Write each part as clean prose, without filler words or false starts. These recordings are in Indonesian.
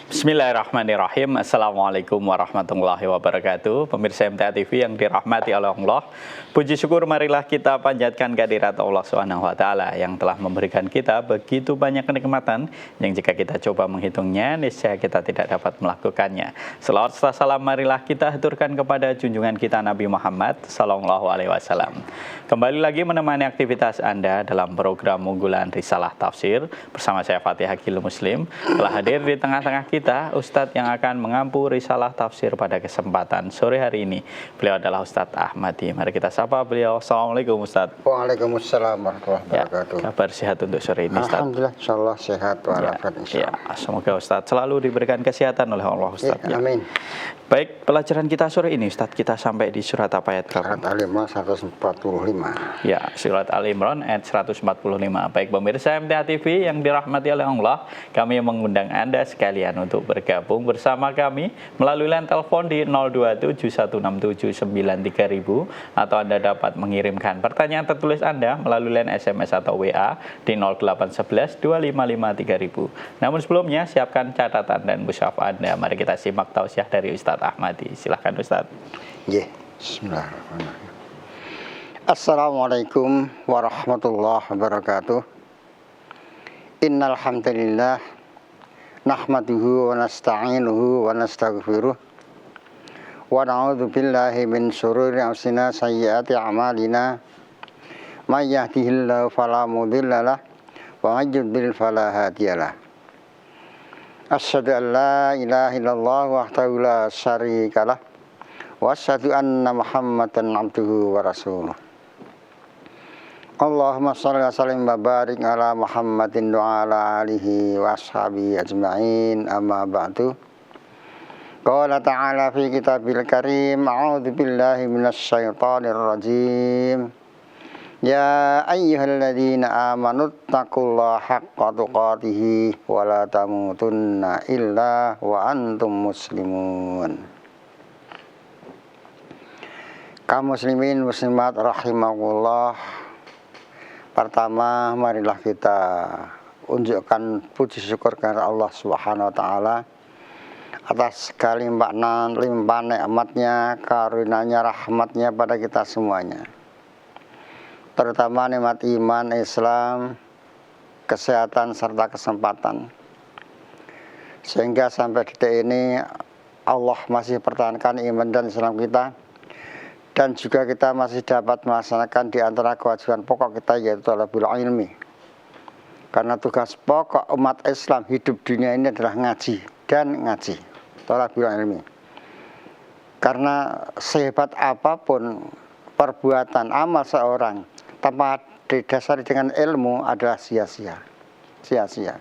Bismillahirrahmanirrahim. Assalamualaikum warahmatullahi wabarakatuh. Pemirsa MTA TV yang dirahmati oleh Allah, puji syukur marilah kita panjatkan kehadirat Allah Subhanahu wa taala yang telah memberikan kita begitu banyak kenikmatan yang jika kita coba menghitungnya niscaya kita tidak dapat melakukannya. Selawat serta salam marilah kita haturkan kepada junjungan kita Nabi Muhammad sallallahu alaihi wasallam. Kembali lagi menemani aktivitas Anda dalam program unggulan Risalah Tafsir bersama saya Fatih Hakil Muslim. Telah hadir di tengah-tengah kita Ustadz yang akan mengampu risalah tafsir pada kesempatan sore hari ini. Beliau adalah Ustadz Ahmadi. Mari kita sapa beliau. Assalamualaikum Ustadz. Waalaikumsalam warahmatullahi wabarakatuh. Kabar sehat untuk sore ini Ustadz? Alhamdulillah, insyaallah sehat walafiat insyaallah. Semoga Ustadz selalu diberikan kesehatan oleh Allah Ustadz. Amin. Baik, pelajaran kita sore ini Ustadz, kita sampai di surat apa ayat berapa? Surat Al-Imran 145. Ya, surat Al-Imran ayat 145. Baik pemirsa MTA TV yang dirahmati oleh Allah, kami mengundang Anda sekalian untuk bergabung bersama kami melalui line telepon di 02716793000 atau Anda dapat mengirimkan pertanyaan tertulis Anda melalui line SMS atau WA di 08112553000. Namun sebelumnya siapkan catatan dan mushaf Anda. Mari kita simak tausiah dari Ustadz Ahmadi. Silakan Ustadz. Bismillahirrahmanirrahim. Assalamualaikum warahmatullahi wabarakatuh. Innal hamdalillah nahmaduhu wa nasta'inuhu wa nastaghfiruh wa na'udzu billahi min syururi anfusina sayyiati a'malina may yahdihillahu fala mudhillalah wa may yudhlil fala hadiyalah. Asyhadu an la ilaha illallah wahdahu la syarikalah wa asyhadu anna Muhammadan abduhu wa rasuluh. Allahumma shalli wa sallim wa barik ala Muhammadin wa ala alihi wa ashabihi ajma'in, amma ba'du. Qala ta'ala fi kitabil karim, a'udzu billahi minasy syaithanir rajim. Ya ayyuhalladzina amanu taqullaha haqqa tuqatih wa la tamutunna illa wa antum muslimun. Kaum muslimin muslimat rahimakumullah. Pertama, marilah kita unjukkan puji syukur kepada Allah Subhanahu wa taala atas segala limpah nikmatnya, karunia-Nya, rahmatnya pada kita semuanya. Terutama nikmat iman, Islam, kesehatan, serta kesempatan. Sehingga sampai detik ini Allah masih pertahankan iman dan Islam kita. Dan juga kita masih dapat melaksanakan di antara kewajiban pokok kita, yaitu talabul ilmi. Karena tugas pokok umat Islam hidup dunia ini adalah ngaji dan ngaji. Talabul ilmi. Karena sehebat apapun perbuatan amal seorang, tanpa didasari dengan ilmu adalah sia-sia. Sia-sia.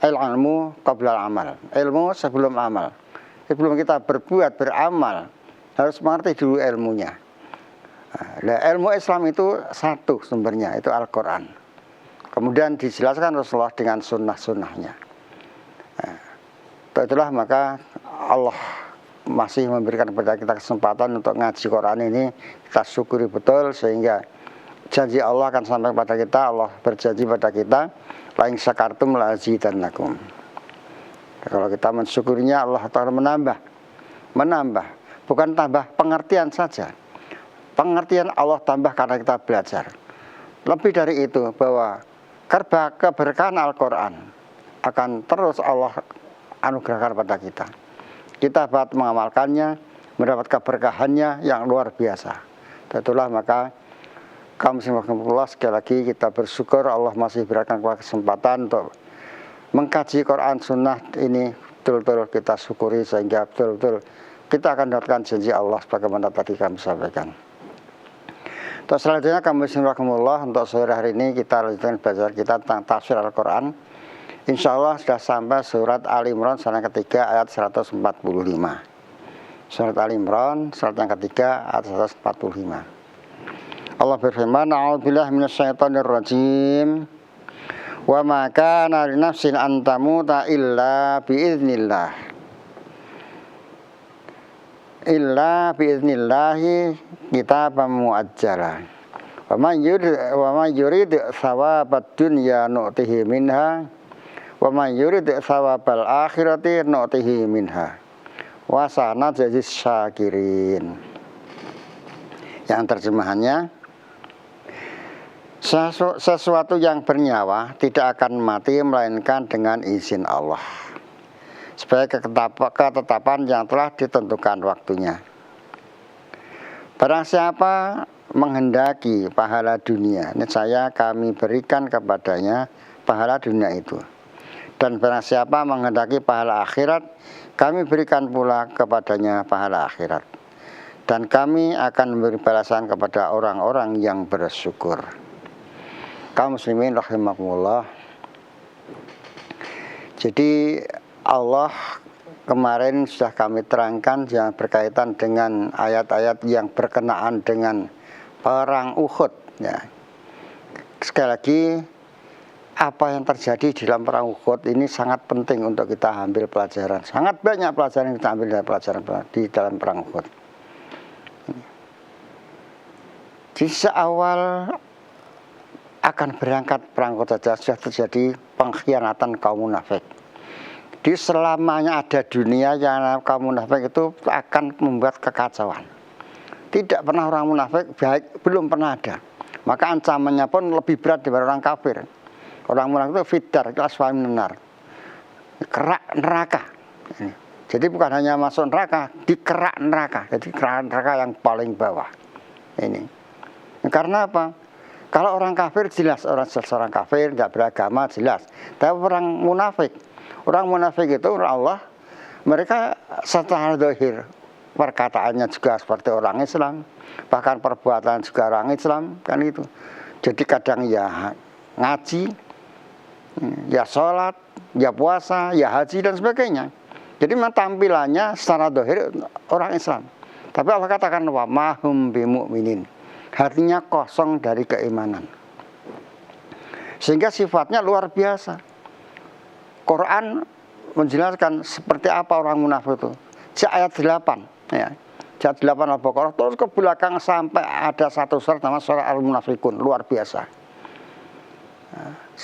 Ilmu qabla amal. Ilmu sebelum amal. Sebelum kita berbuat, beramal, harus mengerti dulu ilmunya. Nah, ilmu Islam itu satu sumbernya, itu Al-Quran. Kemudian dijelaskan Rasulullah dengan sunnah-sunnahnya. Itulah maka Allah masih memberikan kepada kita kesempatan untuk ngaji Quran ini. Kita syukuri betul sehingga janji Allah akan sampai kepada kita. Allah berjanji pada kita, la in syakartum la azidannakum. Kalau kita mensyukurinya, Allah akan menambah, bukan tambah pengertian saja. Pengertian Allah tambah karena kita belajar. Lebih dari itu, bahwa keberkahan Al-Quran akan terus Allah anugerahkan pada kita. Kita dapat mengamalkannya, mendapat keberkahannya yang luar biasa. Itulah maka kaum muslimin sekali lagi kita bersyukur Allah masih berikan kesempatan untuk mengkaji Quran Sunnah ini. Betul-betul kita syukuri sehingga betul-betul kita akan dapatkan janji Allah sebagaimana tadi kami sampaikan. Terus selanjutnya kaum muslimin untuk sore hari ini kita lanjutkan belajar kita tentang tafsir Al-Quran. Insya Allah sudah sampai surat Al-Imran surat yang ketiga ayat 145. Surat Al-Imran surat yang ketiga ayat 145. Allah berfirman, a'udzubillahi minasyaitonir rajim. Wa ma kana li nafsin an tamuta illa biiznillah. Illa biiznillahi kitaban muajjala. Wa man yurid thawabad dunya nu'tihi minha Wa may yurid thawabal akhirati nu'tihi minha wa sanajzis syakirin. Yang terjemahannya, sesuatu yang bernyawa tidak akan mati melainkan dengan izin Allah, sebagai ketetapan yang telah ditentukan waktunya. Barang siapa menghendaki pahala dunia, niscaya kami berikan kepadanya pahala dunia itu. Dan barang siapa menghendaki pahala akhirat, kami berikan pula kepadanya pahala akhirat. Dan kami akan memberi balasan kepada orang-orang yang bersyukur. Kaum muslimin rahimakumullah. Jadi Allah kemarin sudah kami terangkan yang berkaitan dengan ayat-ayat yang berkenaan dengan perang Uhud. Ya. Sekali lagi, apa yang terjadi di dalam perang Uhud ini sangat penting untuk kita ambil pelajaran. Sangat banyak pelajaran yang kita ambil dari pelajaran di dalam perang Uhud. Di seawal akan berangkat perang Uhud saja sudah terjadi pengkhianatan kaum munafik. Di selamanya ada dunia yang kaum munafik itu akan membuat kekacauan. Tidak pernah orang munafik baik, belum pernah ada. Maka ancamannya pun lebih berat daripada orang kafir. Orang munafik itu fidar, kelas minar, kerak neraka. Jadi bukan hanya masuk neraka, dikerak neraka. Jadi kerak neraka yang paling bawah. Ini. Karena apa? Kalau orang kafir jelas, seorang kafir tidak beragama jelas. Tapi orang munafik itu Allah, mereka secara zahir perkataannya juga seperti orang Islam, bahkan perbuatan juga orang Islam, kan itu. Jadi kadang ya ngaji, ya sholat, ya puasa, ya haji dan sebagainya. Jadi memang tampilannya secara zahir orang Islam. Tapi Allah katakan wa mahum bimu'minin. Hatinya kosong dari keimanan. Sehingga sifatnya luar biasa. Quran menjelaskan seperti apa orang munafik itu. Di ayat 8 ya. Di ayat 8 Al-Baqarah terus ke belakang sampai ada satu surat nama surah Al-Munafikun, luar biasa.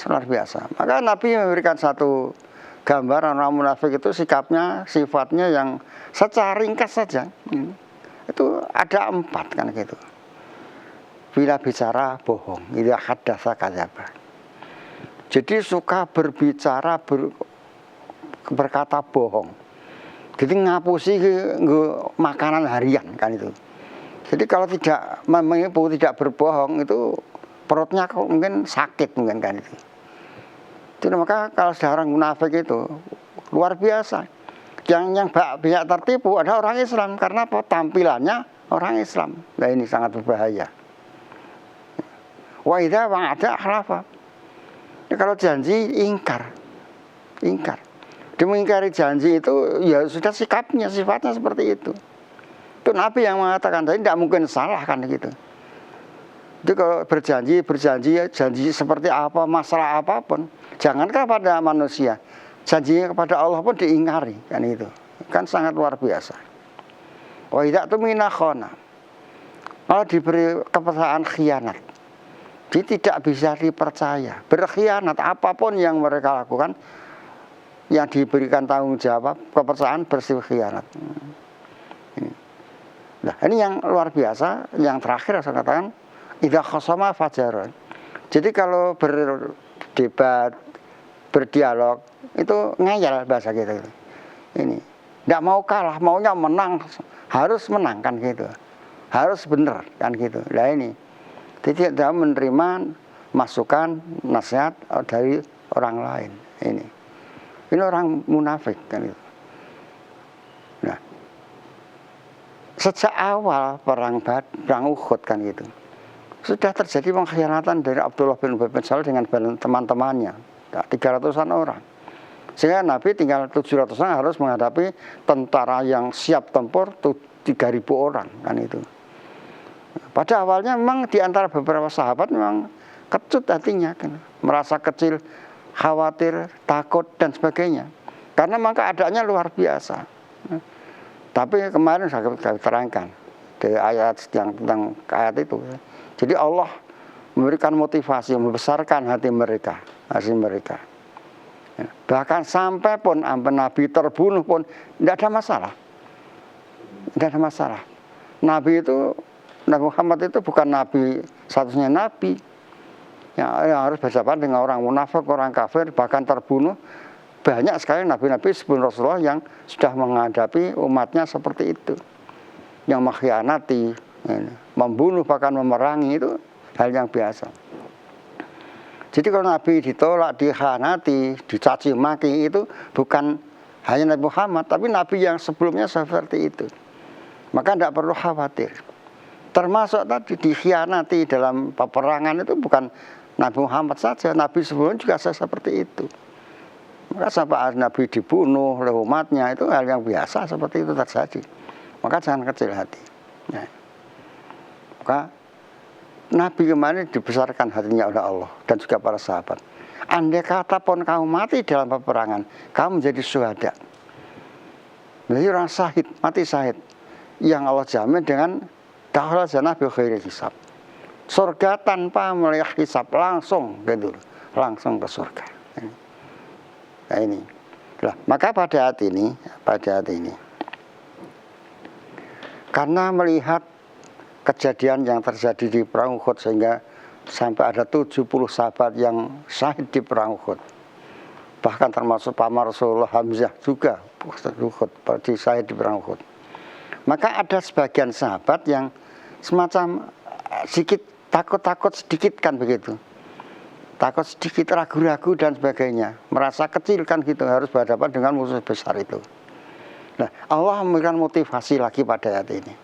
Luar biasa. Maka Nabi memberikan satu gambaran orang munafik itu sikapnya, sifatnya yang secara ringkas saja. Itu ada 4 kan gitu. Bila bicara bohong, idza haddatsa kadzaba. Jadi suka berbicara berkata bohong. Jadi ngapusi makanan harian kan itu. Jadi kalau tidak menipu, tidak berbohong itu perutnya mungkin sakit mungkin kan itu. Jadi maka kalau seorang munafik itu luar biasa. Yang banyak tertipu ada orang Islam karena tampilannya orang Islam. Nah ini sangat berbahaya. Wa idza wa'ada akhlafa. Kalau janji ingkar. Dia mengingkari janji itu ya sudah sikapnya, sifatnya seperti itu. Itu Nabi yang mengatakan tadi tidak mungkin salah kan gitu. Jadi kalau berjanji janji seperti apa, masalah apapun, jangankan pada manusia, janji kepada Allah pun diingkari kan itu. Kan sangat luar biasa. Wa idza tumina khana. Kalau diberi kepercayaan khianat. Dia tidak bisa dipercaya, berkhianat apapun yang mereka lakukan, yang diberikan tanggung jawab, kepercayaan bersifat khianat. Nah, ini yang luar biasa. Yang terakhir saya katakan, idza khasama fajar. Jadi kalau berdebat, berdialog itu ngeyel bahasa gitu. Ini tidak mau kalah, maunya menang, harus menang kan gitu, harus benar kan gitu. Nah ini. Tidak menerima masukan, nasihat dari orang lain. Ini orang munafik kan itu. Nah, sejak awal perang Uhud kan gitu, sudah terjadi pengkhianatan dari Abdullah bin Ubay bin Salul dengan teman-temannya, 300-an orang. Sehingga Nabi tinggal 700 orang harus menghadapi tentara yang siap tempur 3.000 orang kan itu. Pada awalnya memang di antara beberapa sahabat memang kecut hatinya, kan? Merasa kecil, khawatir, takut dan sebagainya. Karena memang keadaannya luar biasa. Tapi kemarin saya terangkan dari ayat yang tentang ayat itu. Jadi Allah memberikan motivasi, membesarkan hati mereka. Bahkan sampai pun Nabi terbunuh pun tidak ada masalah. Tidak ada masalah. Nabi Muhammad itu bukan Nabi satunya Nabi. Yang harus berhadapan dengan orang munafik, orang kafir, bahkan terbunuh. Banyak sekali nabi-nabi sebelum Rasulullah yang sudah menghadapi umatnya seperti itu. Yang mengkhianati, membunuh, bahkan memerangi, itu hal yang biasa. Jadi kalau Nabi ditolak, dikhianati, dicaci maki, itu bukan hanya Nabi Muhammad, tapi Nabi yang sebelumnya seperti itu. Maka tidak perlu khawatir. Termasuk tadi dikhianati dalam peperangan itu bukan Nabi Muhammad saja, Nabi sebelumnya juga seperti itu. Maka sampai Nabi dibunuh oleh umatnya, itu hal yang biasa seperti itu terjadi. Maka jangan kecil hati. Nah, maka Nabi kemarin dibesarkan hatinya oleh Allah dan juga para sahabat. Andai kata pun kamu mati dalam peperangan, kamu menjadi syuhada. Menjadi orang syahid, mati syahid. Yang Allah jamin dengan dakhala jannah bi ghairi hisab. Surga tanpa melihat hisab, langsung gitu. Langsung ke surga. Nah ini. Maka pada hati ini karena melihat kejadian yang terjadi di perang Uhud sehingga sampai ada 70 sahabat yang syahid di perang Uhud. Bahkan termasuk paman Rasulullah Hamzah juga Uhud, syahid di perang Uhud. Maka ada sebagian sahabat yang semacam sedikit takut-takut sedikit kan begitu. Takut sedikit, ragu-ragu dan sebagainya. Merasa kecil kan gitu, harus berhadapan dengan musuh besar itu. Nah, Allah memberikan motivasi lagi pada ayat ini.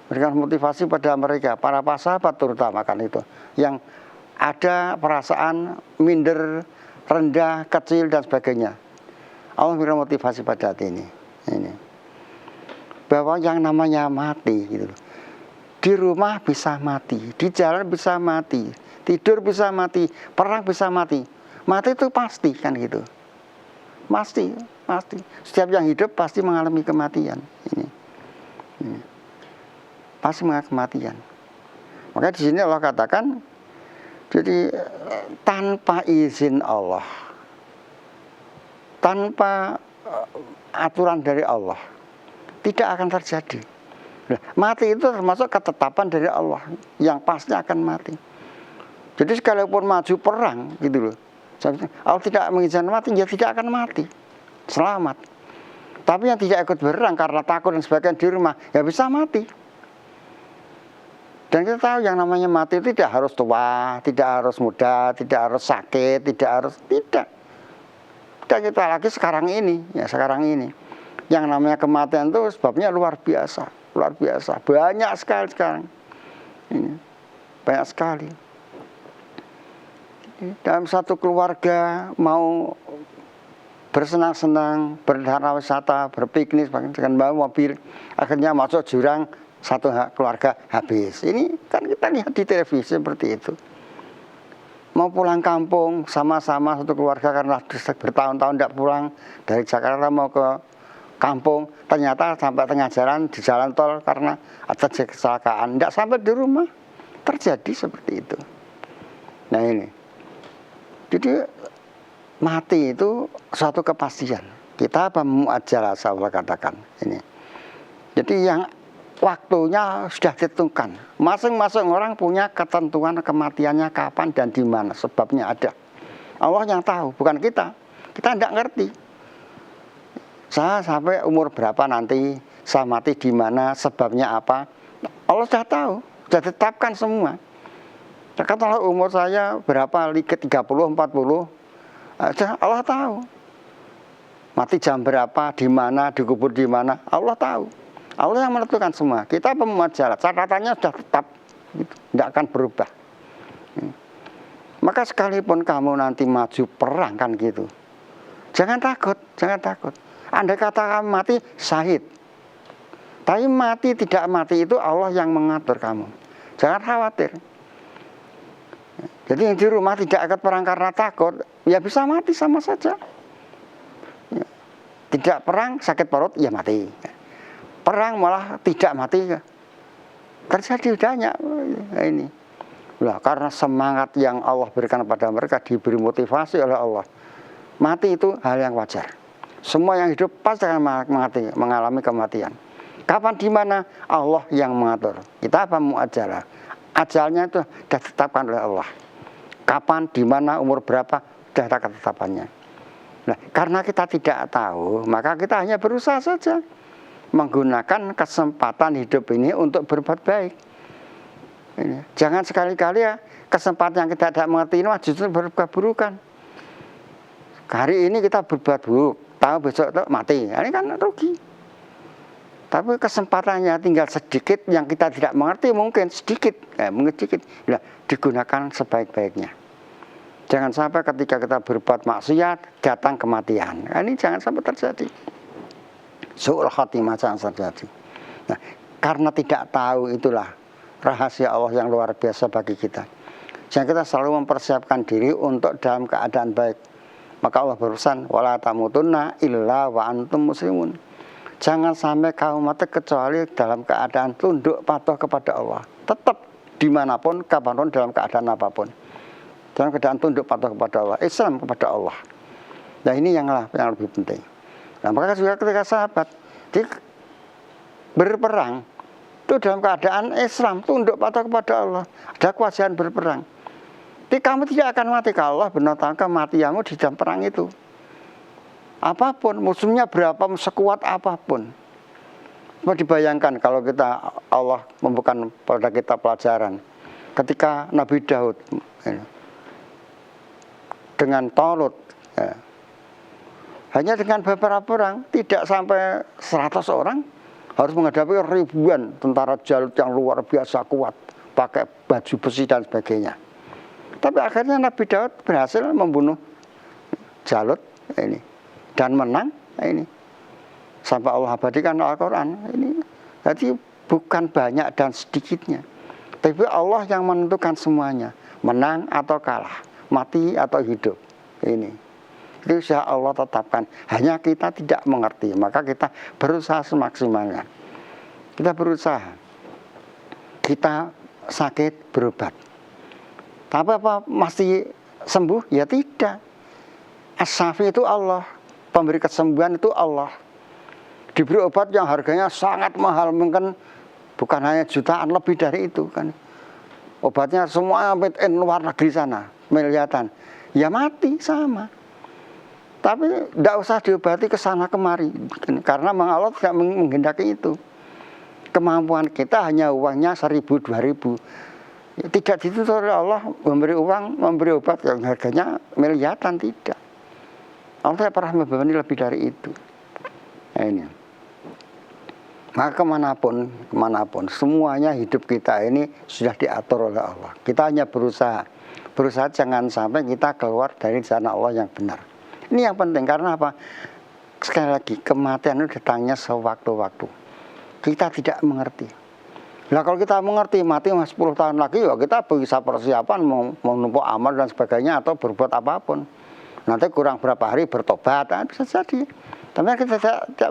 Memberikan motivasi pada mereka, para sahabat terutama kan itu. Yang ada perasaan minder, rendah, kecil dan sebagainya. Allah memberikan motivasi pada ayat ini. Bahwa yang namanya mati gitu. Di rumah bisa mati, di jalan bisa mati, tidur bisa mati, perang bisa mati. Mati itu pasti kan gitu. Pasti. Setiap yang hidup pasti mengalami kematian. Ini. Pasti mengalami kematian. Maka di sini Allah katakan, jadi tanpa izin Allah, tanpa aturan dari Allah, tidak akan terjadi. Nah, mati itu termasuk ketetapan dari Allah yang pasti akan mati. Jadi sekalipun maju perang gitu loh, Allah tidak mengizinkan mati, ya tidak akan mati, selamat. Tapi yang tidak ikut berperang karena takut dan sebagainya di rumah, ya bisa mati. Dan kita tahu yang namanya mati itu tidak harus tua, tidak harus muda, tidak harus sakit, tidak. Dan kita lagi sekarang ini. Yang namanya kematian itu sebabnya luar biasa. Banyak sekali sekarang. Banyak sekali. Dalam satu keluarga mau bersenang-senang, berdana wisata, berpiknik dengan bawa mobil, akhirnya masuk jurang, satu keluarga habis. Ini kan kita lihat di televisi seperti itu. Mau pulang kampung sama-sama satu keluarga karena bertahun-tahun tidak pulang dari Jakarta mau ke kampung, ternyata sampai tengah jalan di jalan tol karena ada kecelakaan, tidak sampai di rumah, terjadi seperti itu. Nah ini, jadi mati itu suatu kepastian. Kita mu'ajjalah Allah katakan ini. Jadi yang waktunya sudah ditentukan. Masing-masing orang punya ketentuan kematiannya kapan dan di mana, sebabnya ada. Allah yang tahu, bukan kita. Kita tidak ngerti. Saya sampai umur berapa nanti, saya mati di mana, sebabnya apa. Allah sudah tahu, sudah ditetapkan semua. Katakanlah umur saya berapa, 30, 40, Allah tahu. Mati jam berapa, di mana, dikubur di mana, Allah tahu. Allah yang menentukan semua. Kita pemuajalah, catatannya sudah tetap, tidak akan berubah. Maka sekalipun kamu nanti maju perang kan gitu, jangan takut. Andai kata kamu mati, syahid. Tapi mati tidak mati itu Allah yang mengatur kamu. Jangan khawatir. Jadi yang di rumah tidak ikut perang karena takut, ya bisa mati sama saja. Tidak perang, sakit perut, ya mati. Perang malah tidak mati. Terjadi banyak ini. Karena semangat yang Allah berikan kepada mereka, diberi motivasi oleh Allah. Mati itu hal yang wajar. Semua yang hidup pasti akan mengalami kematian. Kapan di mana Allah yang mengatur. Kita apa mu'ajjalah. Ajalnya itu sudah ditetapkan oleh Allah. Kapan, di mana, umur berapa, sudah ada ketetapannya. Nah, karena kita tidak tahu, maka kita hanya berusaha saja menggunakan kesempatan hidup ini untuk berbuat baik. Ini. Jangan sekali-kali ya kesempatan yang kita tidak mengerti ini justru berkeburukan. Hari ini kita berbuat buruk, tahu besok itu mati, ini kan rugi. Tapi kesempatannya tinggal sedikit yang kita tidak mengerti, mungkin sedikit, ya, digunakan sebaik-baiknya. Jangan sampai ketika kita berbuat maksiat datang kematian. Ini jangan sampai terjadi. Su'ul khatimah jangan terjadi. Nah, karena tidak tahu itulah rahasia Allah yang luar biasa bagi kita. Jadi kita selalu mempersiapkan diri untuk dalam keadaan baik. Maka Allah berpesan, wala tamutunna illa wa antum muslimun. Jangan sampai kamu mati kecuali dalam keadaan tunduk patuh kepada Allah. Tetap dimanapun, kapanpun, dalam keadaan apapun. Dalam keadaan tunduk patuh kepada Allah, Islam kepada Allah. Nah ini yang lebih penting. Nah maka juga ketika sahabat berperang itu dalam keadaan Islam, tunduk patuh kepada Allah, ada kewajiban berperang. Jadi kamu tidak akan mati kalau Allah menetapkan kematianmu di dalam perang itu. Apapun, musuhnya berapa, sekuat apapun. Coba dibayangkan kalau kita Allah membukakan pada kita pelajaran. Ketika Nabi Daud dengan Talut, hanya dengan beberapa orang, tidak sampai 100 orang, harus menghadapi ribuan tentara Jalut yang luar biasa kuat, pakai baju besi dan sebagainya. Tapi akhirnya Nabi Daud berhasil membunuh Jalut ini dan menang ini. Sampai Allah abadikan Al-Quran ini. Jadi bukan banyak dan sedikitnya, tapi Allah yang menentukan semuanya, menang atau kalah, mati atau hidup. Ini itu sudah Allah tetapkan. Hanya kita tidak mengerti, maka kita berusaha semaksimalnya. Kita berusaha. Kita sakit berobat. Tapi apa masih sembuh? Ya tidak. As-Syafi itu Allah, pemberi kesembuhan itu Allah. Diberi obat yang harganya sangat mahal, mungkin bukan hanya jutaan, lebih dari itu kan. Obatnya semua made in luar negeri sana, miliaran. Ya mati sama. Tapi tidak usah diobati ke sana kemari, karena Allah tidak menghendaki itu. Kemampuan kita hanya uangnya 1.000, 2.000. Tidak dituntut oleh Allah memberi uang, memberi obat yang harganya miliaran, tidak. Allah tidak pernah membebani lebih dari itu. Nah, ini. Maka kemanapun, semuanya hidup kita ini sudah diatur oleh Allah. Kita hanya berusaha jangan sampai kita keluar dari jalan Allah yang benar. Ini yang penting, karena apa? Sekali lagi, kematian itu datangnya sewaktu-waktu. Kita tidak mengerti. Nah kalau kita mengerti mati 10 tahun lagi, ya kita bisa persiapan mau menumpuk amal dan sebagainya atau berbuat apapun. Nanti kurang berapa hari bertobat, bisa jadi. Tapi kita tidak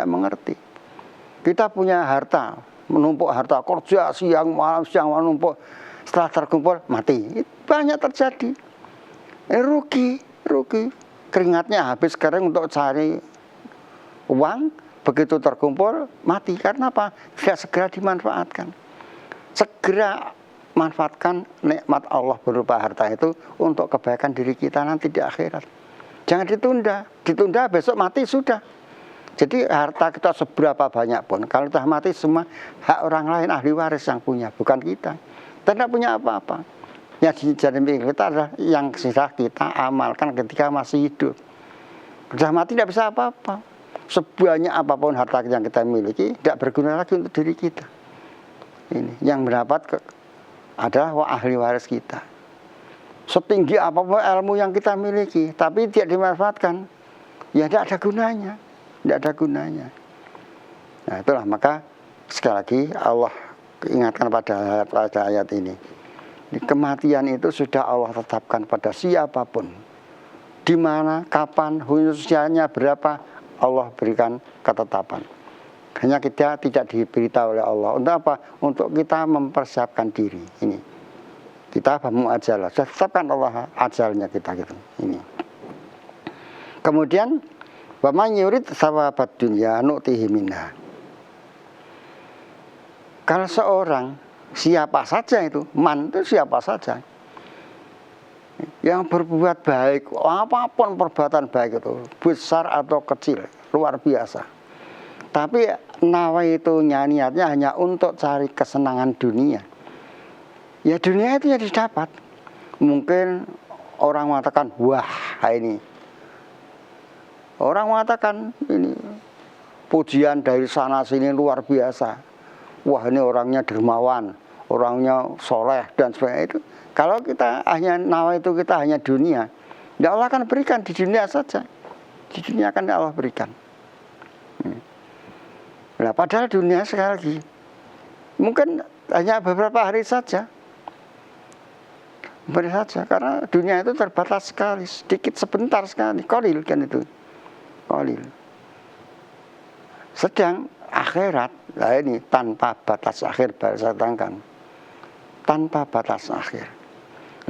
mengerti. Kita punya harta, menumpuk harta, kerja siang malam menumpuk, setelah terkumpul mati. Itu banyak terjadi. Rugi. Keringatnya habis kering untuk cari uang. Begitu terkumpul, mati. Karena apa? Tidak segera dimanfaatkan. Segera manfaatkan nikmat Allah berupa harta itu untuk kebaikan diri kita nanti di akhirat. Jangan ditunda. Ditunda besok mati sudah. Jadi harta kita seberapa banyak pun, kalau sudah mati semua hak orang lain, ahli waris yang punya, bukan kita. Kita tidak punya apa-apa. Yang jadi milik kita adalah yang sudah kita amalkan ketika masih hidup. Sudah mati tidak bisa apa-apa. Sebanyak apapun harta yang kita miliki tidak berguna lagi untuk diri kita. Ini yang mendapat adalah ahli waris kita. Setinggi apapun ilmu yang kita miliki, tapi tidak dimanfaatkan, ya tidak ada gunanya. Nah itulah, maka sekali lagi Allah ingatkan pada ayat ini. Kematian itu sudah Allah tetapkan pada siapapun. Di mana, kapan, usianya berapa, Allah berikan ketetapan. Hanya kita tidak diberitahu oleh Allah. Untuk apa? Untuk kita mempersiapkan diri. Ini kita mu'ajjalah. Sudah tetapkan Allah ajalnya kita gitu. Ini. Kemudian wa man yurid sawabat dunya nu'tihi minha. Kalau seorang, siapa saja itu, man itu siapa saja, yang berbuat baik, apapun perbuatan baik itu, besar atau kecil, luar biasa. Tapi nawaitunya, niatnya hanya untuk cari kesenangan dunia. Ya dunia itu ya didapat. Mungkin orang mengatakan, wah ini. Orang mengatakan ini pujian dari sana sini luar biasa. Wah ini orangnya dermawan, orangnya soleh dan sebagainya itu. Kalau kita hanya nawa itu kita hanya dunia, ya Allah akan berikan di dunia saja. Di dunia akan Allah berikan. Nah padahal dunia sekali lagi mungkin hanya beberapa hari saja. Beri saja, karena dunia itu terbatas sekali, sedikit sebentar sekali, qalil kan itu, qalil. Sedang akhirat, nah ini tanpa batas akhir, baru saya katakan, tanpa batas akhir.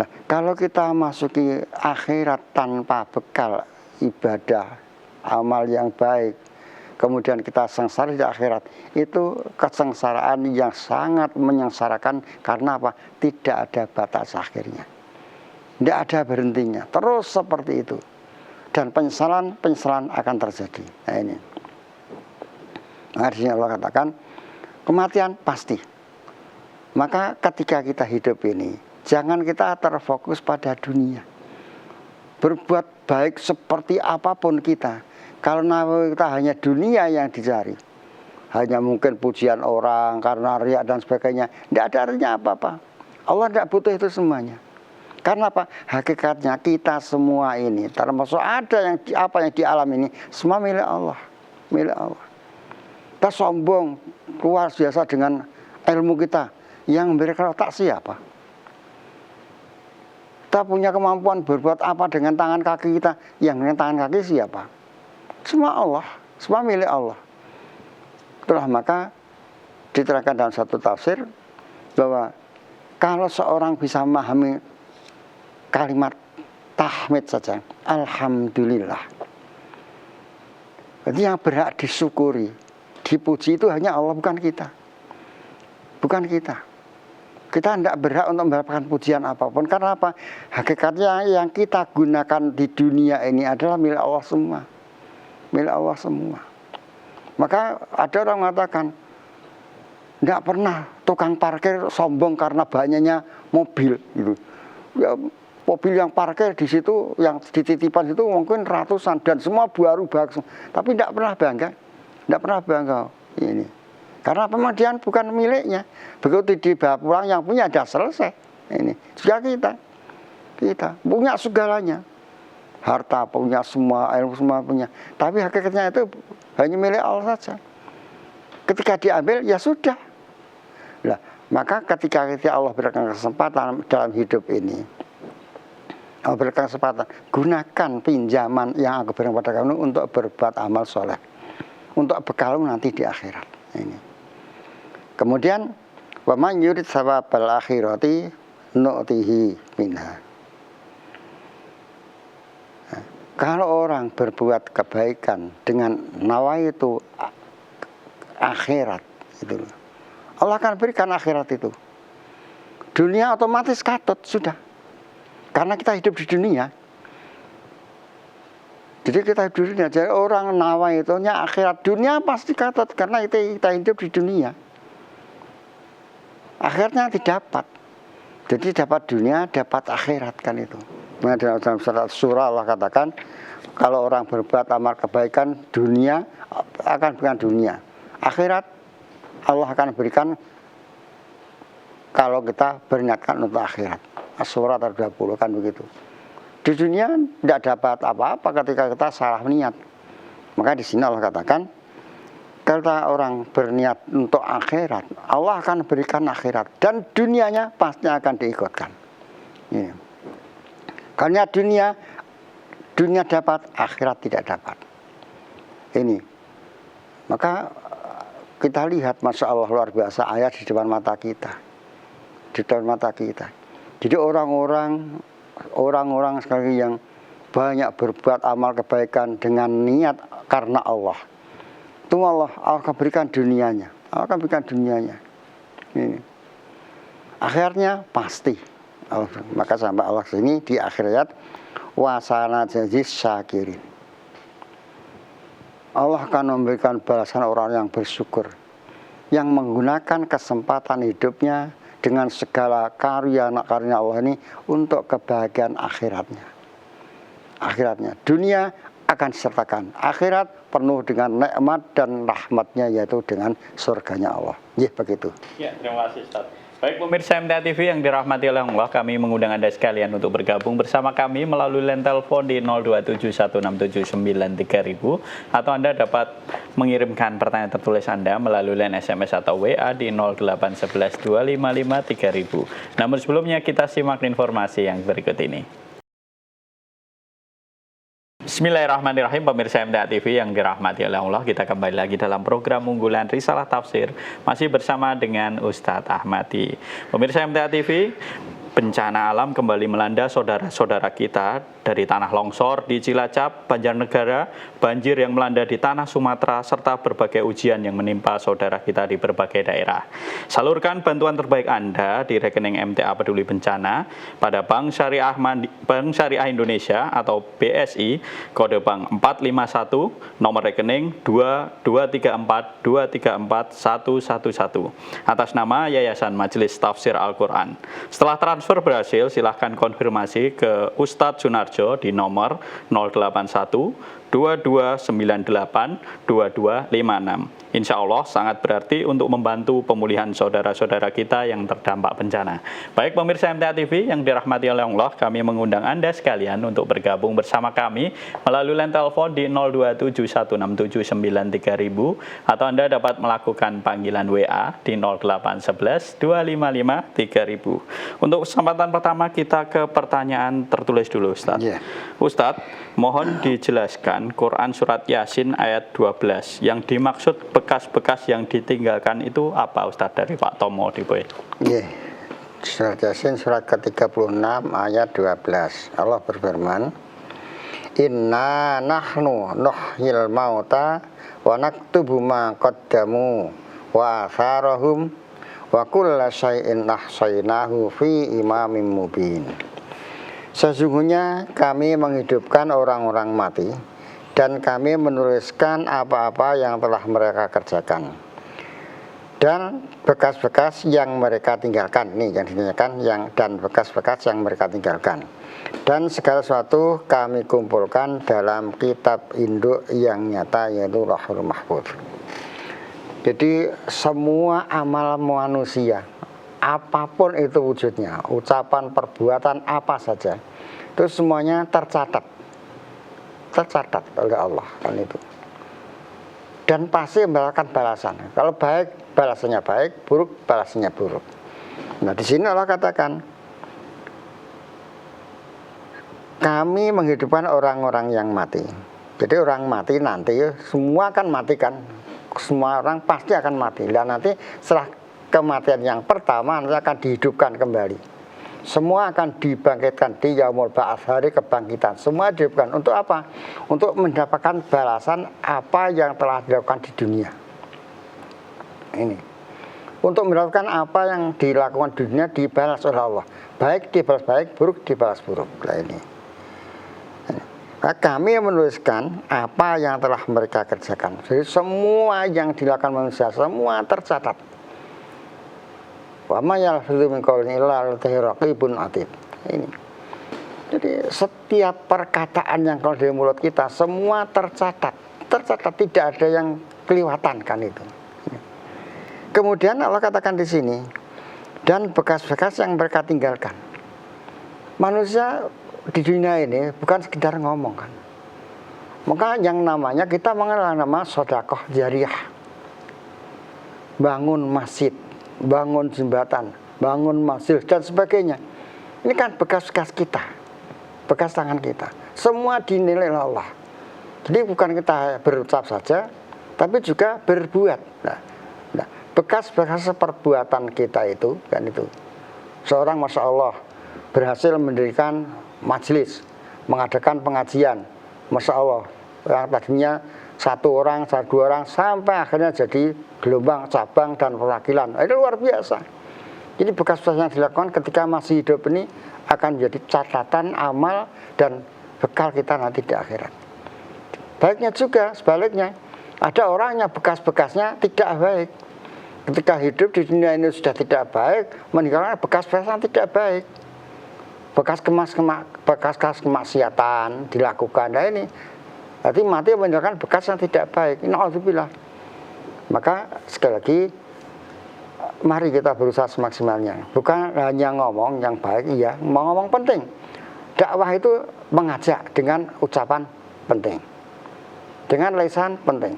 Nah, kalau kita masuki akhirat tanpa bekal ibadah, amal yang baik, kemudian kita sengsara di akhirat, itu kesengsaraan yang sangat menyengsarakan. Karena apa? Tidak ada batas akhirnya, tidak ada berhentinya, terus seperti itu, dan penyesalan akan terjadi. Nah ini, maka di sini Allah katakan kematian pasti. Maka ketika kita hidup ini, jangan kita terfokus pada dunia. Berbuat baik seperti apapun kita, kalau kita hanya dunia yang dicari, hanya mungkin pujian orang karena riak dan sebagainya, tidak ada artinya apa-apa. Allah tidak butuh itu semuanya. Karena apa? Hakikatnya kita semua ini, termasuk ada yang apa yang di alam ini, semua milik Allah, milik Allah. Kita sombong luar biasa dengan ilmu kita, yang memberikan tak siapa. Kita punya kemampuan berbuat apa dengan tangan kaki kita, yang dengan tangan kaki siapa? Semua Allah, semua milik Allah. Itulah maka diterangkan dalam satu tafsir bahwa kalau seorang bisa memahami kalimat tahmid saja, alhamdulillah, jadi yang berhak disyukuri, dipuji itu hanya Allah, bukan kita. Bukan kita. Kita tidak berhak untuk mendapatkan pujian apapun. Karena apa? Hakikatnya yang kita gunakan di dunia ini adalah milik Allah semua. Milik Allah semua. Maka ada orang mengatakan, tidak pernah tukang parkir sombong karena banyaknya mobil. Gitu. Ya, mobil yang parkir di situ, yang dititipan itu mungkin ratusan, dan semua baru bagus. Tapi tidak pernah bangga. Tidak pernah bangga ini. Karena memang dia bukan miliknya. Begitu dibawa pulang, yang punya sudah selesai. Ini juga kita punya segalanya, harta punya, semua ilmu semua punya. Tapi hakikatnya itu hanya milik Allah saja. Ketika diambil ya sudah. Nah, maka ketika Allah berikan kesempatan dalam hidup ini, Allah berikan kesempatan, gunakan pinjaman yang aku berikan pada kamu untuk berbuat amal soleh, untuk bekalmu nanti di akhirat. Ini. Kemudian wa man yurid sawabal akhirati nu'tihi minha. Nah, kalau orang berbuat kebaikan dengan nawaitu akhirat itu, Allah akan berikan akhirat itu. Dunia otomatis katut sudah. Karena kita hidup di dunia. Jadi kita hidup di dunia. Jadi orang nawaitunya akhirat, dunia pasti katut karena kita hidup di dunia. Akhirnya didapat. Jadi dapat dunia, dapat akhirat kan itu. Nah, dalam surah Allah katakan, kalau orang berbuat amal kebaikan, dunia akan berikan dunia. Akhirat Allah akan berikan kalau kita berniatkan untuk akhirat. As-Surah 20 kan begitu. Di dunia tidak dapat apa-apa ketika kita salah niat. Maka di sini Allah katakan, kalau orang berniat untuk akhirat, Allah akan berikan akhirat. Dan dunianya pasti akan diikutkan. Ini. Karena dunia dapat, akhirat tidak dapat. Ini. Maka kita lihat, Masya Allah luar biasa ayat di depan mata kita. Di depan mata kita. Jadi orang-orang sekali yang banyak berbuat amal kebaikan dengan niat karena Allah, itu Allah akan berikan dunianya, Allah akan berikan dunianya. Ini. Akhirnya pasti. Maka sampai Allah sini di akhir ayat, wasana jazis syakirin. Allah akan memberikan balasan orang yang bersyukur, yang menggunakan kesempatan hidupnya dengan segala karunia Allah ini untuk kebahagiaan akhiratnya. Akhiratnya, dunia akan disertakan, akhirat penuh dengan nikmat dan rahmatnya, yaitu dengan surganya Allah. Ya, begitu. Ya, terima kasih Ustaz. Baik pemirsa MTA TV yang dirahmati oleh Allah, kami mengundang Anda sekalian untuk bergabung bersama kami melalui line telepon di 02716793000 atau Anda dapat mengirimkan pertanyaan tertulis Anda melalui line SMS atau WA di 08112553000. Namun sebelumnya kita simak informasi yang berikut ini. Bismillahirrahmanirrahim, pemirsa MTA TV yang dirahmati oleh Allah, kita kembali lagi dalam program unggulan Risalah Tafsir, masih bersama dengan Ustadz Ahmadi. Pemirsa MTA TV, bencana alam kembali melanda saudara-saudara kita dari tanah longsor di Cilacap, Banjarnegara, banjir yang melanda di tanah Sumatera, serta berbagai ujian yang menimpa saudara kita di berbagai daerah. Salurkan bantuan terbaik Anda di rekening MTA Peduli Bencana pada Bank Syariah Indonesia atau BSI, kode bank 451, nomor rekening 234234111 atas nama Yayasan Majelis Tafsir Al-Quran. Setelah transfer berhasil, silahkan konfirmasi ke Ustadz Sunarjo di nomor 081 2298 2256. Insya Allah sangat berarti untuk membantu pemulihan saudara-saudara kita yang terdampak bencana. Baik pemirsa MTA TV yang dirahmati oleh Allah, kami mengundang Anda sekalian untuk bergabung bersama kami melalui line telepon di 02716793000 atau Anda dapat melakukan panggilan WA di 08112553000. Untuk kesempatan pertama kita ke pertanyaan tertulis dulu, Ustadz. Yeah. Ustadz, mohon dijelaskan Quran Surat Yasin ayat 12 yang dimaksud bekas-bekas yang ditinggalkan itu apa, Ustadz, dari Pak Tomo di Boy? Yeah. Surat Yasin surat ke-36 ayat 12. Allah berfirman, Inna nahnu nuhyil mauta wa naktubu ma qaddamu wa atharahum wa kulla syai'in ahsaynahu fi imamin mubin. Sesungguhnya kami menghidupkan orang-orang mati dan kami menuliskan apa-apa yang telah mereka kerjakan dan bekas-bekas yang mereka tinggalkan. Ini yang ditanyakan, dan bekas-bekas yang mereka tinggalkan, dan segala sesuatu kami kumpulkan dalam kitab induk yang nyata, yaitu Lauhul Mahfuz. Jadi semua amal manusia, apapun itu wujudnya, ucapan, perbuatan, apa saja, itu semuanya tercatat oleh Allah kan itu. Dan pasti mendapatkan balasan. Kalau baik, balasannya baik; buruk, balasannya buruk. Nah, di sini Allah katakan, kami menghidupkan orang-orang yang mati. Jadi orang mati nanti semua akan mati kan. Semua orang pasti akan mati. Dan nanti setelah kematian yang pertama nanti akan dihidupkan kembali. Semua akan dibangkitkan di Yaumul Ba'ats, hari kebangkitan. Semua dihidupkan untuk apa? Untuk mendapatkan balasan apa yang telah dilakukan di dunia. Ini. Untuk mendapatkan apa yang dilakukan di dunia dibalas oleh Allah. Baik dibalas baik, buruk dibalas buruk. Nah, ini. Nah, kami menuliskan apa yang telah mereka kerjakan. Jadi semua yang dilakukan manusia semua tercatat. Wa ma yalfizu min qawlin illa ladayhi raqibun atid. Ini. Jadi setiap perkataan yang keluar dari mulut kita semua tercatat, tidak ada yang kelewatan kan itu. Kemudian Allah katakan di sini, dan bekas-bekas yang mereka tinggalkan. Manusia di dunia ini bukan sekedar ngomong kan. Maka yang namanya kita mengenal nama sedekah jariyah. Bangun masjid, bangun jembatan, bangun masjid dan sebagainya. Ini kan bekas-bekas kita, bekas tangan kita. Semua dinilai oleh Allah. Jadi bukan kita berucap saja, tapi juga berbuat. Nah, bekas-bekas perbuatan kita itu kan itu. Seorang, masya Allah, berhasil mendirikan majelis, mengadakan pengajian, Masya Allah, yang tadinya 1 orang, 2 orang, sampai akhirnya jadi gelombang, cabang, dan perwakilan. Itu luar biasa. Jadi bekas-bekas yang dilakukan ketika masih hidup ini akan menjadi catatan amal dan bekal kita nanti di akhirat. Baiknya juga sebaliknya, ada orang yang bekas-bekasnya tidak baik. Ketika hidup di dunia ini sudah tidak baik, meninggalkan bekas-bekas yang tidak baik. Bekas kemaksiatan dilakukan. Nah ini, berarti mati meninggalkan bekas yang tidak baik. Na'udzubillah. Maka sekali lagi, mari kita berusaha semaksimalnya. Bukan hanya ngomong yang baik, iya, ngomong penting. Dakwah itu mengajak dengan ucapan penting, dengan lisan penting.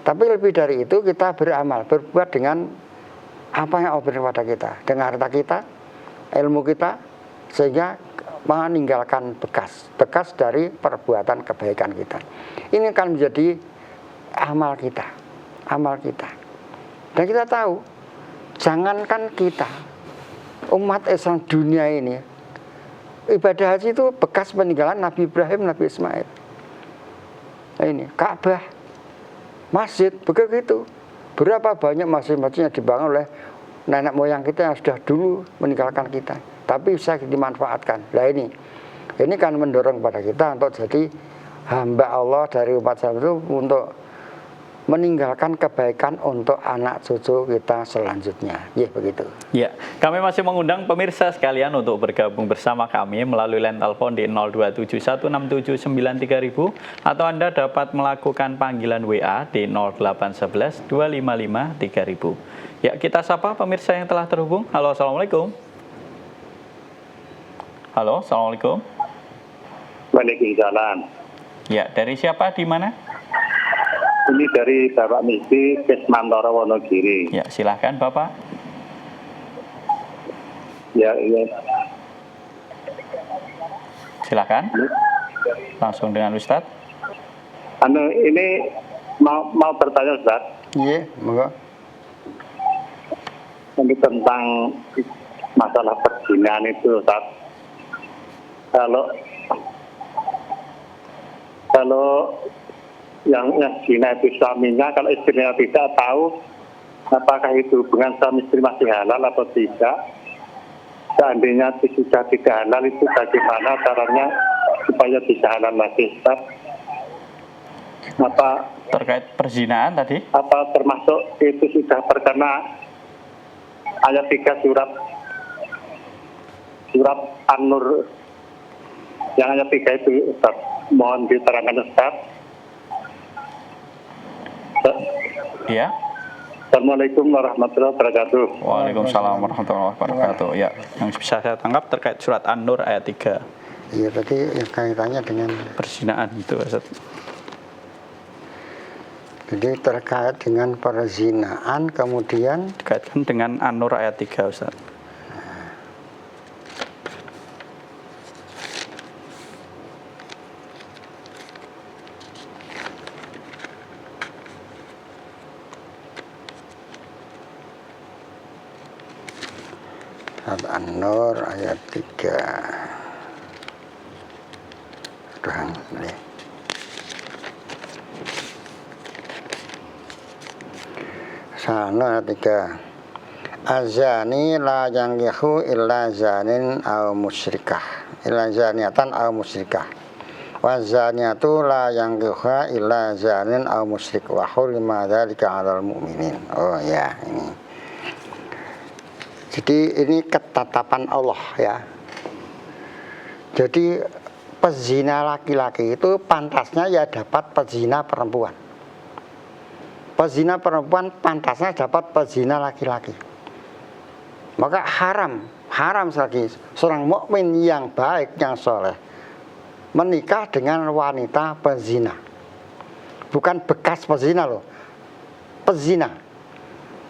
Tapi lebih dari itu kita beramal, berbuat dengan apa yang Allah berikan kepada kita, dengan harta kita, ilmu kita, sehingga meninggalkan bekas dari perbuatan kebaikan kita. Ini akan menjadi amal kita. Dan kita tahu, jangankan kita, umat Islam dunia ini, ibadah haji itu bekas peninggalan Nabi Ibrahim, Nabi Ismail. Nah ini, Ka'bah, masjid, begitu. Berapa banyak masjid-masjid yang dibangun oleh nenek moyang kita yang sudah dulu meninggalkan kita, tapi bisa dimanfaatkan. Nah ini kan mendorong pada kita untuk jadi hamba Allah dari umat Islam itu, untuk meninggalkan kebaikan untuk anak cucu kita selanjutnya. Ya begitu. Ya, kami masih mengundang pemirsa sekalian untuk bergabung bersama kami melalui line telepon di 02716793000 atau Anda dapat melakukan panggilan WA di 08112553000. Ya, kita sapa pemirsa yang telah terhubung. Halo, assalamualaikum. Halo, assalamualaikum. Waalaikumsalam. Ya, dari siapa, di mana? Ini dari Bapak Misi, Kesmantoro, Wonogiri. Ya, silahkan Bapak. Ya. Silahkan. Langsung dengan Ustadz. Ini mau bertanya Ustaz. Iya, moga. Ini tentang masalah perzinahan itu Ustaz. Kalau yang zina itu suaminya, kalau istrinya tidak tahu apakah itu hubungan suami istri masih halal atau tidak. Seandainya sudah tidak halal, itu bagaimana caranya supaya bisa halal lagi Ustaz? Apa terkait perzinahan tadi? Apa termasuk itu sudah terkena ayat 3 surat An-Nur yang ayat 3 itu Ustaz? Mohon diterangkan Ustaz. Iya. Assalamualaikum warahmatullahi wabarakatuh. Waalaikumsalam warahmatullahi wabarakatuh. Ya, yang bisa saya tangkap terkait surat An-Nur ayat 3. Iya, tadi kaitannya dengan Perzinahan itu, Ustaz. jadi terkait dengan perzinahan, kemudian Dikaitkan dengan An-Nur ayat 3, Ustaz. surat An-Nur ayat 3. Tuhan, boleh. Ayat 3. Azani la yangihu illa zanin aw musyrikah, illa zaniatan aw musyrikah. Wa zaniatu la yangihuha illa zanin aw musyrik wa hurima dzalika 'alal mu'minin. Oh ya, ini. Jadi ini ketetapan Allah ya. Jadi pezina laki-laki itu pantasnya ya dapat pezina perempuan. Pezina perempuan pantasnya dapat pezina laki-laki. Maka haram sekali seorang mukmin yang baik, yang soleh menikah dengan wanita pezina. Bukan bekas pezina loh, pezina.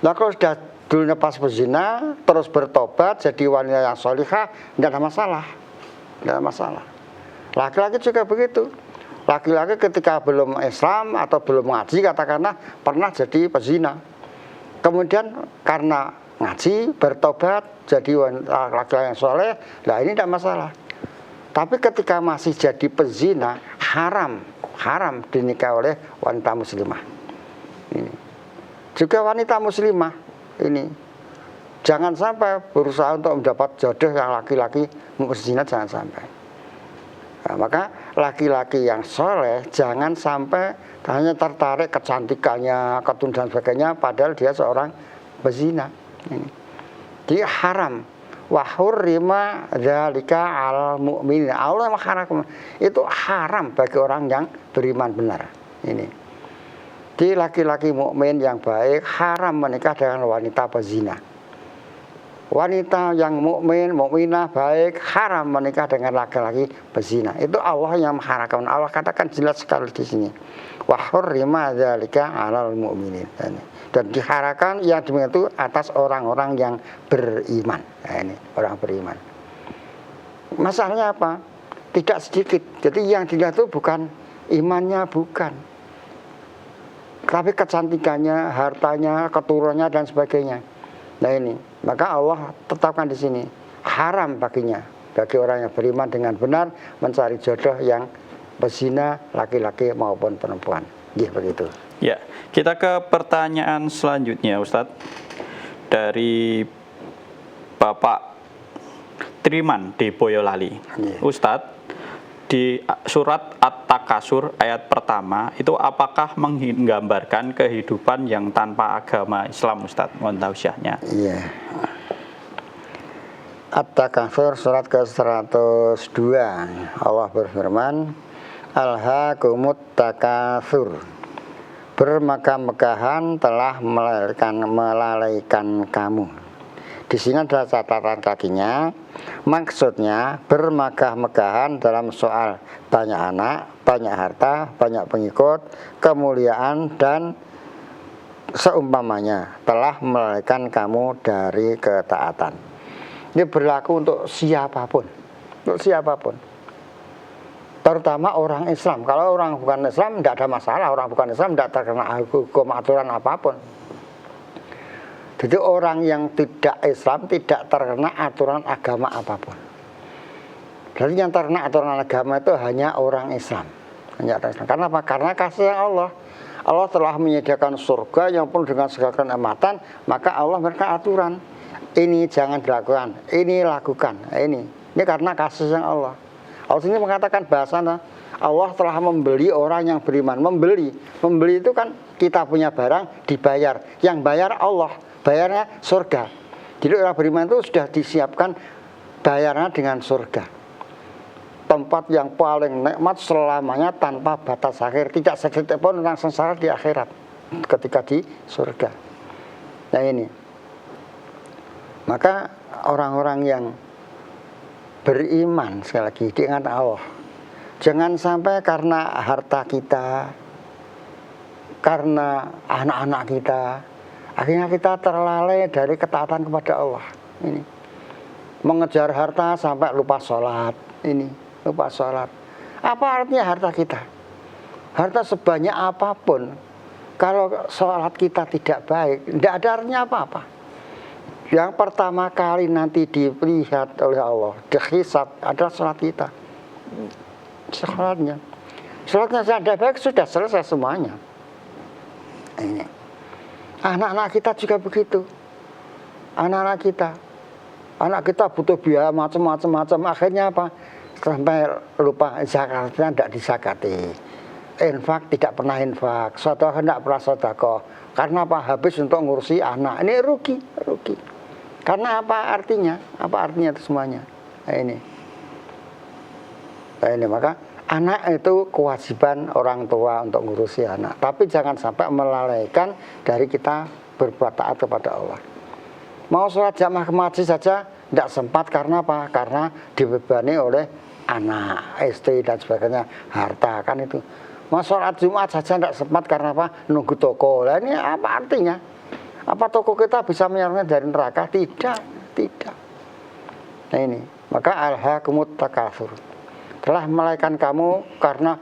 Nah kalau sudah dulunya pas pezina terus bertobat jadi wanita yang solihah, tidak ada masalah, tidak ada masalah. Laki-laki juga begitu. Laki-laki ketika belum Islam atau belum ngaji, katakanlah pernah jadi pezina. Kemudian karena ngaji, bertobat, jadi laki-laki yang soleh, nah ini tidak masalah. Tapi ketika masih jadi pezina, haram dinikah oleh wanita muslimah. Ini. Juga wanita muslimah ini jangan sampai berusaha untuk mendapat jodoh yang laki-laki berzina, jangan sampai. Nah, maka laki-laki yang soleh jangan sampai hanya tertarik kecantikannya, ketundan sebagainya, padahal dia seorang pezina. Ini. Jadi haram. Wa hurrima dzalika 'alal mu'minin. Allah mengharamkan itu haram bagi orang yang beriman benar. Ini. Di laki-laki mukmin yang baik haram menikah dengan wanita pezina. Wanita yang mukminah baik haram menikah dengan laki-laki pezina. Itu Allah yang mengharamkan. Allah katakan jelas sekali di sini. Wa hurrima dzalika 'alal mu'minin. Dan diharamkan yang demikian itu atas orang-orang yang beriman. Nah, ini orang beriman. Masalahnya apa? Tidak sedikit. Jadi yang dilihat itu bukan imannya, bukan, tapi kecantikannya, hartanya, keturunannya dan sebagainya. Nah ini, maka Allah tetapkan di sini haram baginya, bagi orang yang beriman dengan benar mencari jodoh yang pezina, laki-laki maupun perempuan. Ya begitu. Ya, kita ke pertanyaan selanjutnya, Ustadz, dari Bapak Triman di Boyolali. Ya. Ustadz, di surat At-Takasur ayat pertama itu apakah menggambarkan kehidupan yang tanpa agama Islam, Ustadz? Mohon tausiahnya. Iya. At-Takasur surat ke-102. Allah berfirman, Alhaakumut takasur. Bermegah-megahan telah melalaikan kamu. Di sini ada catatan kakinya. Maksudnya bermegah-megahan dalam soal banyak anak, banyak harta, banyak pengikut, kemuliaan dan seumpamanya telah melalaikan kamu dari ketaatan. Ini berlaku untuk siapapun, terutama orang Islam. Kalau orang bukan Islam tidak ada masalah, orang bukan Islam tidak terkena hukum aturan apapun. Jadi orang yang tidak Islam tidak terkena aturan agama apapun. Jadi yang terkena aturan agama itu hanya orang Islam. Karena apa? Karena kasih Allah. Allah telah menyediakan surga yang penuh dengan segala kenikmatan, maka Allah memberikan aturan. Ini jangan dilakukan, ini lakukan. Ini karena kasih yang Allah. Allah ini mengatakan bahasanya Allah telah membeli orang yang beriman. Membeli itu kan kita punya barang dibayar. Yang bayar Allah, bayarnya surga. Jadi orang beriman itu sudah disiapkan bayarnya dengan surga. Tempat yang paling nikmat selamanya tanpa batas akhir. Tidak sedetik pun orang sengsara di akhirat ketika di surga. Nah ini. Maka orang-orang yang beriman, sekali lagi diingat Allah, jangan sampai karena harta kita, karena anak-anak kita, akhirnya kita terlalai dari ketaatan kepada Allah. Ini mengejar harta sampai lupa sholat. Lupa sholat. Apa artinya harta kita? Harta sebanyak apapun, kalau sholat kita tidak baik, tidak ada artinya apa-apa. Yang pertama kali nanti dilihat oleh Allah, dihisab adalah sholat kita. Sholatnya tidak baik, sudah selesai semuanya. Ini. Anak-anak kita juga begitu. Anak kita butuh biaya macam-macam. Akhirnya apa? Sampai lupa zakatnya tidak disakati. Infak tidak pernah infak. Sedekah tidak pernah sedekah. Karena apa? Habis untuk ngurusi anak. Ini rugi. Karena apa artinya? Apa artinya itu semuanya? Ini maka anak itu kewajiban orang tua untuk ngurusi anak. Tapi jangan sampai melalaikan dari kita berbuat taat kepada Allah. Mau sholat jamaah ke masjid saja tidak sempat karena apa? Karena dibebani oleh anak, istri dan sebagainya, harta kan itu. Mau sholat Jumat saja tidak sempat karena apa? Nunggu toko. Lah ini apa artinya? Apa toko kita bisa menyelamatkan dari neraka? Tidak. Nah ini, maka alhaakumut takasur. Telah melalaikan kamu karena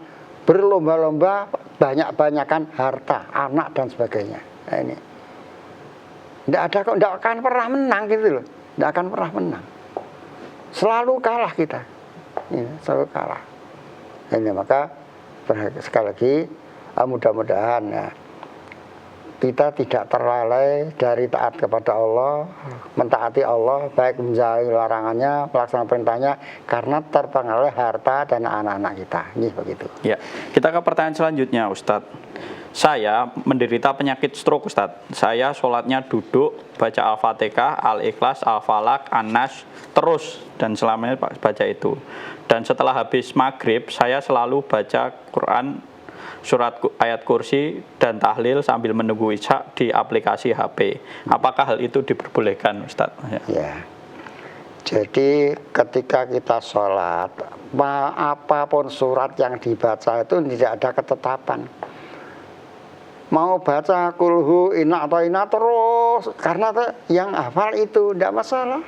berlomba-lomba banyak-banyakan harta, anak dan sebagainya. Nah ini. Tidak akan pernah menang gitu loh. Tidak akan pernah menang. Selalu kalah kita. ini selalu kalah. Ini maka sekali lagi mudah-mudahan ya, kita tidak terlalai dari taat kepada Allah, mentaati Allah, baik menjauhi larangannya, melaksanakan perintahnya, karena terpengaruh harta dan anak-anak kita. Ini begitu. Ya, kita ke pertanyaan selanjutnya, Ustadz. Saya menderita penyakit stroke, Ustadz. Saya sholatnya duduk, baca Al-Fatihah, Al-Ikhlas, Al-Falaq, An-Nas, terus, dan selamanya baca itu. Dan setelah habis maghrib, saya selalu baca Quran, surat ayat kursi dan tahlil sambil menunggu isya di aplikasi HP. Apakah hal itu diperbolehkan, Ustadz? Ya. Jadi ketika kita sholat, apapun surat yang dibaca itu tidak ada ketetapan. Mau baca kulhu, inak atau inak terus, karena yang hafal itu tidak masalah.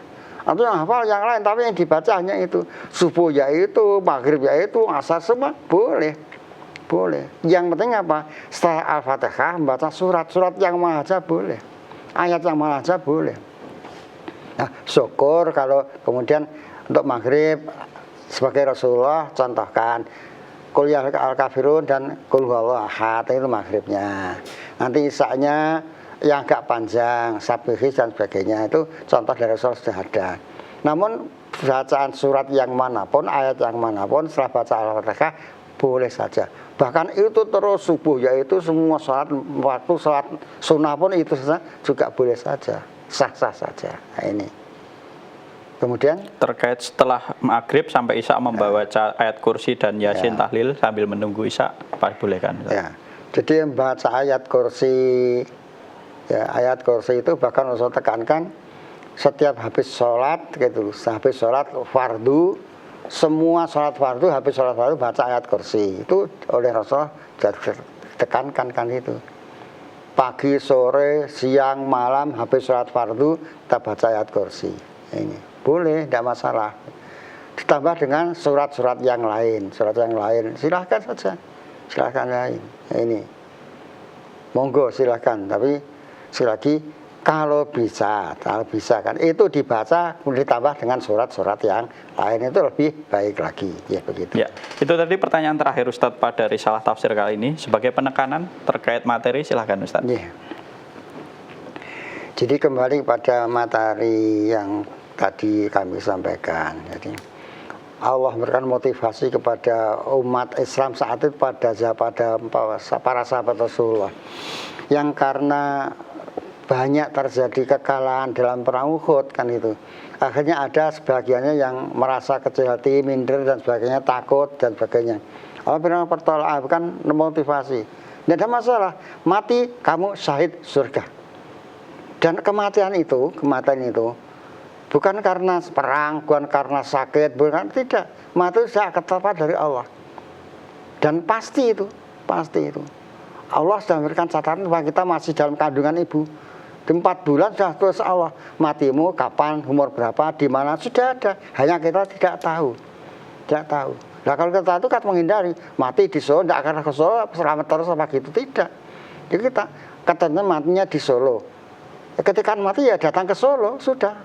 Atau yang hafal yang lain, tapi yang dibaca hanya itu. Subuh ya itu, maghrib ya itu, asar semua boleh. Boleh. Yang penting apa? Setelah Al-Fatihah membaca surat-surat yang mahaja boleh. Ayat yang mahaja boleh. Nah, syukur kalau kemudian untuk maghrib sebagai Rasulullah contohkan Qul ya al-kafirun dan Qul huwallahu ahad, itu maghribnya. Nanti isya-nya yang agak panjang, sabihis dan sebagainya, itu contoh dari Rasul sudah ada. Namun bacaan surat yang manapun, ayat yang manapun setelah baca Al-Fatihah boleh saja. Bahkan itu terus subuh, yaitu semua sholat, waktu sholat sunnah pun itu juga boleh saja, sah-sah saja. Nah, ini. Kemudian terkait setelah maghrib sampai isya membaca ayat kursi dan yasin tahlil sambil menunggu isya, apa boleh kan? Ya. Jadi membaca ayat kursi, ya, ayat kursi itu bahkan Rasul tekankan setiap habis sholat, gitu, habis sholat fardu. Semua sholat fardu, habis sholat fardu baca ayat kursi. Itu oleh Rasul tekankan kan itu. Pagi, sore, siang, malam, habis sholat fardu kita baca ayat kursi. Ini boleh, tidak masalah. Ditambah dengan surat-surat yang lain, silahkan saja, silahkan lain. Ini monggo silahkan. Tapi sekali lagi kalau bisa kan itu dibaca ditambah dengan surat-surat yang lain, itu lebih baik lagi, ya begitu. Ya, itu tadi pertanyaan terakhir Ustadz pada risalah tafsir kali ini. Sebagai penekanan terkait materi, silahkan Ustadz. Ya. Jadi kembali pada materi yang tadi kami sampaikan. Jadi Allah memberikan motivasi kepada umat Islam saat itu pada para sahabat Rasulullah yang karena banyak terjadi kekalahan dalam perang Uhud kan itu. Akhirnya ada sebagiannya yang merasa kecil hati, minder dan sebagainya, takut dan sebagainya. Allah berikan pertolongan, bukan memotivasi. Tidak ada masalah, mati kamu syahid surga. Dan kematian itu bukan karena perang, bukan karena sakit, bukan, tidak. Mati sudah ketetapan dari Allah. Dan pasti itu. Allah sudah memberikan catatan bahwa kita masih dalam kandungan ibu. Di 4 bulan sudah tulis Allah, matimu kapan, umur berapa, di mana, sudah ada. Hanya kita tidak tahu. Nah kalau kita itu kan menghindari, mati di Solo, tidak akan ke Solo, selamat terus apa gitu, tidak. Jadi kita katanya matinya di Solo. Ketika mati ya datang ke Solo, sudah.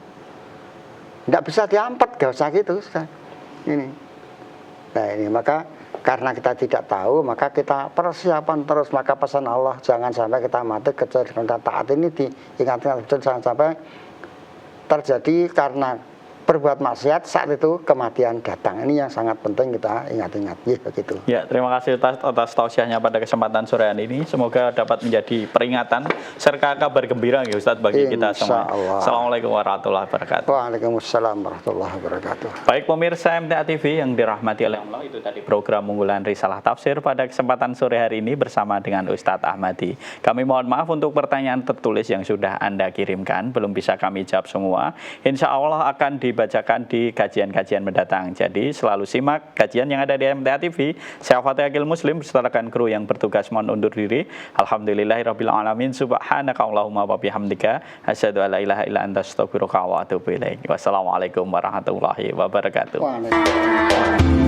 Tidak bisa diampet, gak usah gitu, sudah. Ini. Nah ini, maka karena kita tidak tahu, maka kita persiapan terus. Maka pesan Allah, jangan sampai kita mati kecuali dengan taat. Ini diingatkan betul, jangan sampai terjadi karena berbuat maksiat saat itu kematian datang. Ini yang sangat penting kita ingat-ingat. Ya, begitu. Ya, terima kasih atas tausiahnya pada kesempatan sore hari ini. Semoga dapat menjadi peringatan serta kabar gembira ya Ustadz bagi kita semua. Assalamualaikum warahmatullahi wabarakatuh. Waalaikumsalam warahmatullahi wabarakatuh. Baik pemirsa MTA TV yang dirahmati oleh Allah, itu tadi program unggulan Risalah Tafsir pada kesempatan sore hari ini bersama dengan Ustadz Ahmadi. Kami mohon maaf untuk pertanyaan tertulis yang sudah Anda kirimkan, belum bisa kami jawab semua. Insya Allah akan dibacakan di kajian-kajian mendatang. Jadi selalu simak kajian yang ada di MTA TV. Saya Fatih Akil Muslim beserta rekan kru yang bertugas mohon undur diri. Alhamdulillahirabbil alamin. Subhanaka Allahumma wa bihamdika asyhadu an la ilaha illa anta astaghfiruka wa atubu ilaik. Wassalamualaikum warahmatullahi wabarakatuh. Waalaikumsalam.